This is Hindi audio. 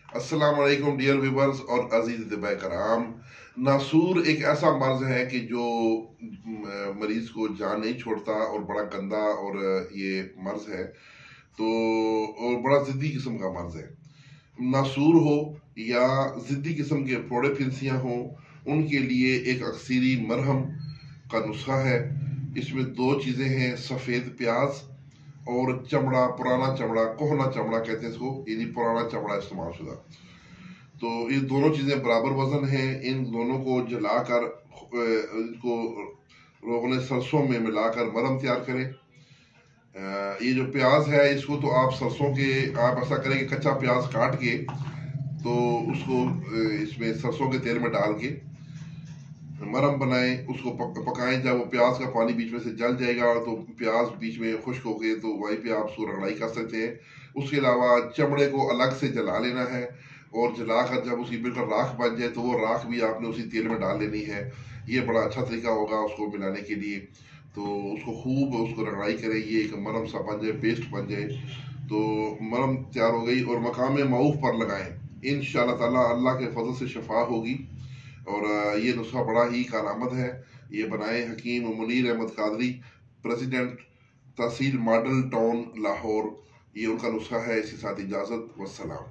अस्सलाम वालेकुम डियर व्यूवर्स और अजीज दिबा कराम। नासूर एक ऐसा मर्ज है कि जो मरीज को जान नहीं छोड़ता और बड़ा गंदा और ये मर्ज है। तो और बड़ा ज़िद्दी किस्म का मर्ज है। नासूर हो या ज़िद्दी किस्म के फोड़े फिंसियाँ हों, उनके लिए एक अक्सीरी मरहम का नुस्खा है। इसमें दो चीज़ें हैं, सफ़ेद प्याज और चमड़ा, पुराना चमड़ा, कोहना चमड़ा कहते हैं इसको, यानी पुराना चमड़ा इस्तेमाल शुदा। तो ये दोनों चीज़ें बराबर वजन हैं। इन दोनों को जलाकर इनको रोगने सरसों में मिलाकर मरहम तैयार करें। ये जो प्याज है इसको तो आप सरसों के, आप ऐसा करें कि कच्चा प्याज काट के तो उसको इसमें सरसों के तेल में डाल के मरहम बनाएं, उसको पकाएं। जब वो प्याज का पानी बीच में से जल जाएगा तो प्याज बीच में खुश्क हो गए तो वहीं पे आप उसको रगड़ाई कर सकते हैं। उसके अलावा चमड़े को अलग से जला लेना है और जलाकर जब उसकी बिल्कुल राख बन जाए तो वो राख भी आपने उसी तेल में डाल लेनी है। ये बड़ा अच्छा तरीका होगा उसको मिलाने के लिए। तो उसको खूब उसको रगड़ाई करें, ये एक मरहम सा बन जाए, पेस्ट बन जाए। तो मरहम तैयार हो गई और मकाम मऊफ पर लगाएं। इंशाअल्लाह ताला अल्लाह के फजल से शफा होगी। और ये नुस्खा बड़ा ही कारआमद है। ये बनाए हकीम मुनीर अहमद कादरी, प्रेसिडेंट तहसील मॉडल टाउन लाहौर। ये उनका नुस्खा है। इसके साथ इजाज़त, वस्सलाम।